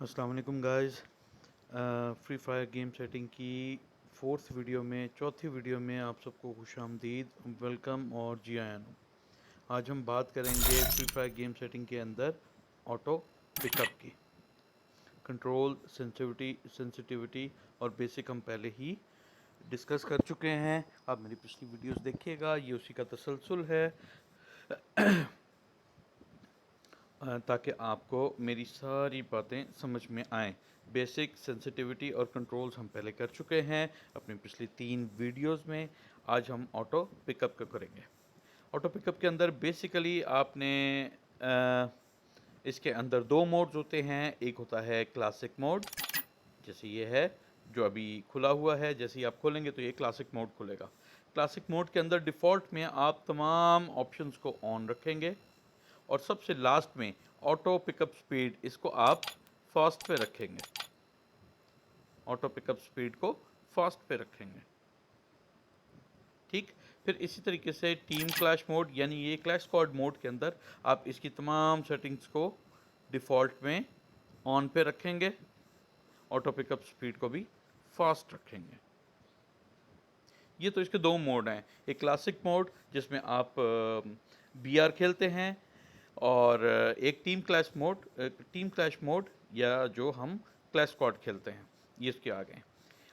अस्सलाम वालेकुम guys. Free fire game setting की फोर्थ वीडियो में चौथी वीडियो में आप सबको खुशामदीद, वेलकम और जी आया हूँ। आज हम बात करेंगे फ्री फायर गेम सेटिंग के अंदर ऑटो पिकअप की। कंट्रोल, सेंसिटिविटी और बेसिक हम पहले ही डिस्कस कर चुके हैं। आप मेरी पिछली वीडियोस देखिएगा, ये उसी का तसलसल है ताकि आपको मेरी सारी बातें समझ में आएँ। बेसिक, सेंसिटिविटी और कंट्रोल्स हम पहले कर चुके हैं अपनी पिछली 3 वीडियोस में। आज हम ऑटो पिकअप का करेंगे। ऑटो पिकअप के अंदर बेसिकली आपने इसके अंदर 2 मोड्स होते हैं। एक होता है क्लासिक मोड, जैसे ये है जो अभी खुला हुआ है। जैसे ही आप खोलेंगे तो ये क्लासिक मोड खुलेगा। क्लासिक मोड के अंदर डिफ़ॉल्ट में आप तमाम ऑप्शंस को ऑन रखेंगे और सबसे लास्ट में ऑटो पिकअप स्पीड, इसको आप फास्ट पे रखेंगे। ऑटो पिकअप स्पीड को फास्ट पे रखेंगे, ठीक। फिर इसी तरीके से टीम क्लैश मोड, यानी ये क्लैश स्क्वाड मोड के अंदर आप इसकी तमाम सेटिंग्स को डिफ़ॉल्ट में ऑन पे रखेंगे। ऑटो पिकअप स्पीड को भी फास्ट रखेंगे। ये तो इसके 2 मोड हैं। एक क्लासिक मोड जिसमें आप बीआर खेलते हैं, और एक टीम क्लैश मोड या जो हम क्लैश स्क्वाड खेलते हैं, ये इसके आ गए।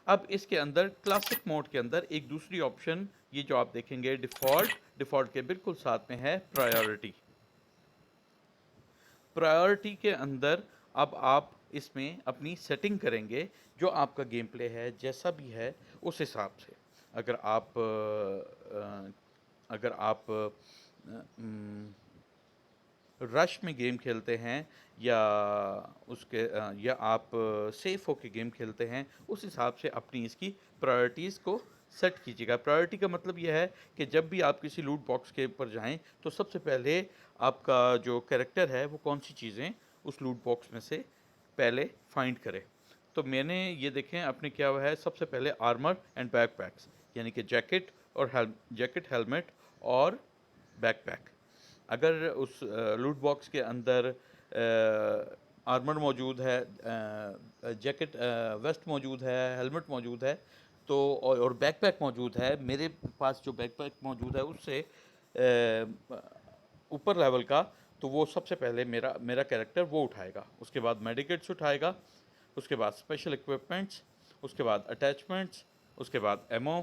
अब इसके अंदर क्लासिक मोड के अंदर एक दूसरी ऑप्शन, ये जो आप देखेंगे डिफ़ॉल्ट के बिल्कुल साथ में है प्रायोरिटी। प्रायोरिटी के अंदर अब आप इसमें अपनी सेटिंग करेंगे, जो आपका गेम प्ले है जैसा भी है उस हिसाब से। अगर आप रश में गेम खेलते हैं या या आप सेफ होके गेम खेलते हैं, उस हिसाब से अपनी इसकी प्रायोरिटीज़ को सेट कीजिएगा। प्रायोरिटी का मतलब यह है कि जब भी आप किसी लूट बॉक्स के ऊपर जाएं तो सबसे पहले आपका जो कैरेक्टर है वो कौन सी चीज़ें उस लूट बॉक्स में से पहले फाइंड करे। तो मैंने ये देखें अपने क्या हुआ है, सबसे पहले आर्मर एंड बैकपैक्स, यानी कि जैकेट, हेलमेट और बैकपैक। अगर उस लूट बॉक्स के अंदर आर्मर मौजूद है, जैकेट वेस्ट मौजूद है, हेलमेट मौजूद है, तो और बैकपैक मौजूद है, मेरे पास जो बैकपैक मौजूद है उससे ऊपर लेवल का, तो वो सबसे पहले मेरा मेरा कैरेक्टर वो उठाएगा। उसके बाद मेडिकेट्स उठाएगा, उसके बाद स्पेशल इक्विपमेंट्स, उसके बाद अटैचमेंट्स, उसके बाद एमो,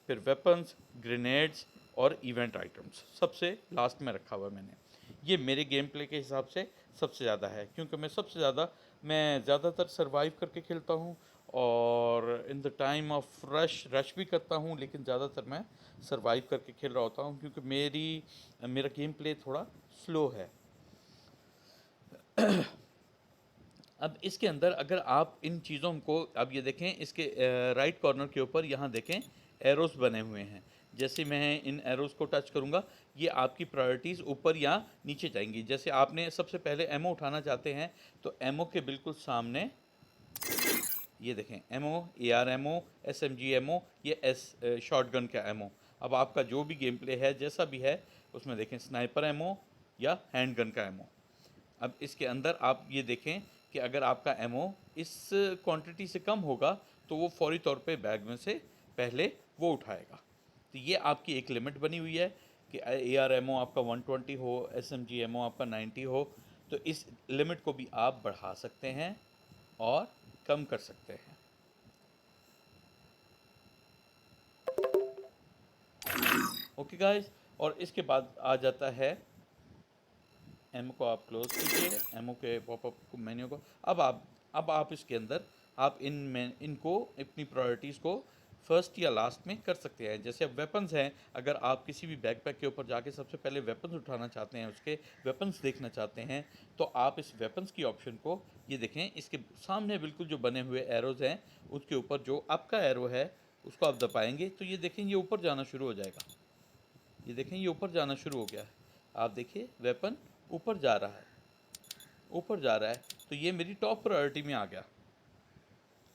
फिर वेपन्स, ग्रेनेड्स और इवेंट आइटम्स सबसे लास्ट में रखा हुआ है मैंने। ये मेरे गेम प्ले के हिसाब से सबसे ज़्यादा है, क्योंकि मैं ज़्यादातर सर्वाइव करके खेलता हूँ, और in the time of rush भी करता हूँ, लेकिन ज़्यादातर मैं सर्वाइव करके खेल रहा होता हूँ, क्योंकि मेरा गेम प्ले थोड़ा स्लो है। अब इसके अंदर अगर आप इन चीज़ों को, अब ये देखें इसके राइट कॉर्नर के ऊपर, यहाँ देखें एरोस बने हुए हैं। जैसे मैं इन एरोस को टच करूँगा, ये आपकी प्रायोरिटीज़ ऊपर या नीचे जाएंगी। जैसे आपने सबसे पहले एमओ उठाना चाहते हैं, तो एमओ के बिल्कुल सामने ये देखें ammo, AR ammo, SMG ammo, ये शॉटगन का एमओ। अब आपका जो भी गेम प्ले है जैसा भी है, उसमें देखें स्नाइपर एमओ या हैंडगन का एमओ। अब इसके अंदर आप ये देखें कि अगर आपका एमओ इस क्वांटिटी से कम होगा, तो वो फौरी तौर पे बैग में से पहले वो उठाएगा। तो ये आपकी एक लिमिट बनी हुई है कि ए आर एमओ आपका 120 हो, एस एम जी एमओ आपका 90 हो। तो इस लिमिट को भी आप बढ़ा सकते हैं और कम कर सकते हैं। ओके गाइस, और इसके बाद आ जाता है एमओ को आप क्लोज कीजिए, एमओ के पॉपअप मेन्यू को। अब आप इसके अंदर आप इनको अपनी प्रायोरिटीज़ को फर्स्ट या लास्ट में कर सकते हैं। जैसे अब वेपन्स हैं, अगर आप किसी भी बैकपैक के ऊपर जाके सबसे पहले वेपन्स उठाना चाहते हैं, उसके वेपन्स देखना चाहते हैं, तो आप इस वेपन्स की ऑप्शन को, ये देखें इसके सामने बिल्कुल जो बने हुए एरोज़ हैं, उसके ऊपर जो आपका एरो है उसको आप दबाएंगे, तो ये देखें ये ऊपर जाना शुरू हो जाएगा। ये देखें ये ऊपर जाना शुरू हो गया है। आप देखिए वेपन ऊपर जा रहा है, ऊपर जा रहा है, तो ये मेरी टॉप प्रायोरिटी में आ गया।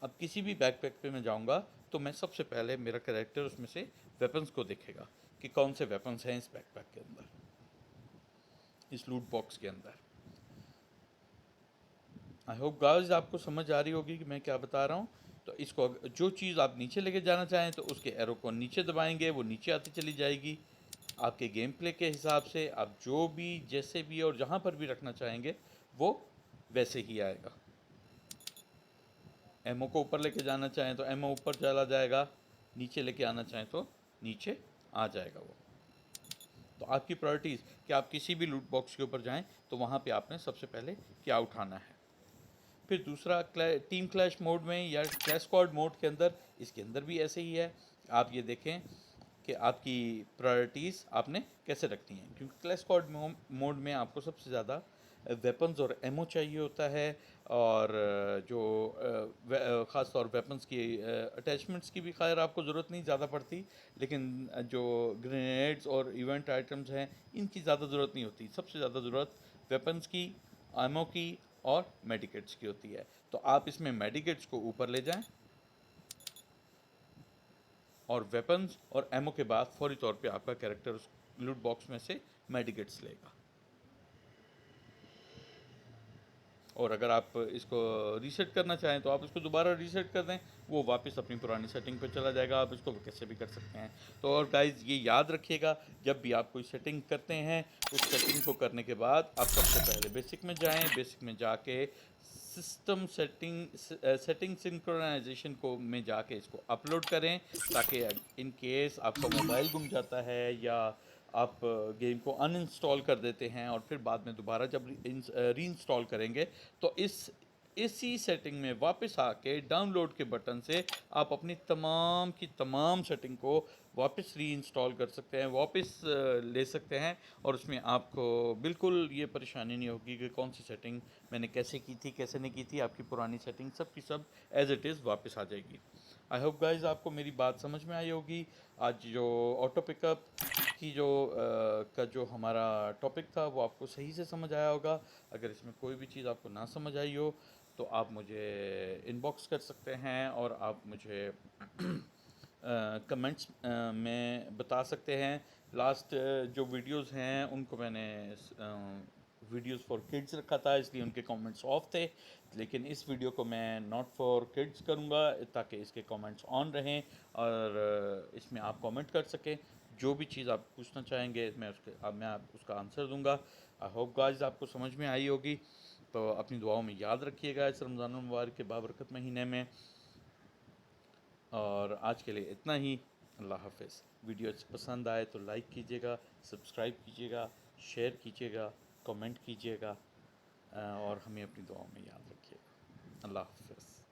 अब किसी भी बैकपैक पे मैं जाऊंगा, तो मैं सबसे पहले मेरा कैरेक्टर उसमें से वेपन्स को देखेगा कि कौन से वेपन्स हैं इस बैकपैक के अंदर, इस लूट बॉक्स के अंदर। आई होप गाइस आपको समझ आ रही होगी कि मैं क्या बता रहा हूँ। तो इसको जो चीज़ आप नीचे लेके जाना चाहें तो उसके एरो को नीचे दबाएंगे, वो नीचे आती चली जाएगी। आपके गेम प्ले के हिसाब से आप जो भी जैसे भी और जहाँ पर भी रखना चाहेंगे वो वैसे ही आएगा। एमओ को ऊपर लेके जाना चाहें तो एमओ ऊपर चला जाएगा, नीचे लेके आना चाहें तो नीचे आ जाएगा वो। तो आपकी प्रायोरिटीज़ कि आप किसी भी लूट बॉक्स के ऊपर जाएं तो वहाँ पे आपने सबसे पहले क्या उठाना है। फिर दूसरा टीम क्लैश मोड में या क्लैश स्क्वाड मोड के अंदर, इसके अंदर भी ऐसे ही है। आप ये देखें कि आपकी प्रायोरिटीज़ आपने कैसे रखनी है, क्योंकि क्लैश स्क्वाड मोड में आपको सबसे ज़्यादा वेपन्स और एमो चाहिए होता है, और जो ख़ास तौर वेपन्स की अटैचमेंट्स की भी खैर आपको ज़रूरत नहीं ज़्यादा पड़ती, लेकिन जो ग्रेनेड्स और इवेंट आइटम्स हैं इनकी ज़्यादा ज़रूरत नहीं होती। सबसे ज़्यादा ज़रूरत वेपन्स की, एमो की और मेडिकेट्स की होती है। तो आप इसमें मेडिकेट्स को ऊपर ले जाएं और वेपन्स और एमो के बाद फौरी तौर पे आपका कैरेक्टर उस लूट बॉक्स में से मेडिकेट्स लेगा। और अगर आप इसको रीसेट करना चाहें तो आप इसको दोबारा रीसेट कर दें, वो वापस अपनी पुरानी सेटिंग पे चला जाएगा। आप इसको कैसे भी कर सकते हैं। तो और गाइज ये याद रखिएगा, जब भी आप कोई सेटिंग करते हैं उस सेटिंग को करने के बाद आप सबसे पहले बेसिक में जाएं, बेसिक में जाके सिस्टम सेटिंग सिंक्रोनाइजेशन को में जाके इसको अपलोड करें, ताकि इन केस आपका मोबाइल गुम जाता है या आप गेम को अनइंस्टॉल कर देते हैं और फिर बाद में दोबारा जब री इंस्टॉल करेंगे तो इसी सेटिंग में वापस आके डाउनलोड के बटन से आप अपनी तमाम की तमाम सेटिंग को वापस री इंस्टॉल कर सकते हैं, वापस ले सकते हैं, और उसमें आपको बिल्कुल ये परेशानी नहीं होगी कि कौन सी सेटिंग मैंने कैसे की थी कैसे नहीं की थी। आपकी पुरानी सेटिंग सब की सब एज इट इज़ वापस आ जाएगी। आई होप गाइज आपको मेरी बात समझ में आई होगी। आज जो ऑटो पिकअप की का जो हमारा टॉपिक था वो आपको सही से समझ आया होगा। अगर इसमें कोई भी चीज़ आपको ना समझ आई हो तो आप मुझे इनबॉक्स कर सकते हैं और आप मुझे कमेंट्स में बता सकते हैं। लास्ट जो वीडियोस हैं उनको मैंने वीडियोस फॉर किड्स रखा था, इसलिए उनके कमेंट्स ऑफ थे, लेकिन इस वीडियो को मैं नॉट फॉर किड्स करूँगा ताकि इसके कमेंट्स ऑन रहें और इसमें आप कमेंट कर सकें। जो भी चीज़ आप पूछना चाहेंगे मैं आप उसका आंसर दूंगा। आई होप गाइस आपको समझ में आई होगी। तो अपनी दुआओं में याद रखिएगा इस रमज़ान मुबारक के बाबरकत महीने में। और आज के लिए इतना ही। अल्लाह हाफ़िज़। वीडियो पसंद आए तो लाइक कीजिएगा, सब्सक्राइब कीजिएगा, शेयर कीजिएगा, कमेंट कीजिएगा, और हमें अपनी दुआओं में याद रखिएगा। अल्लाह हाफ़िज़।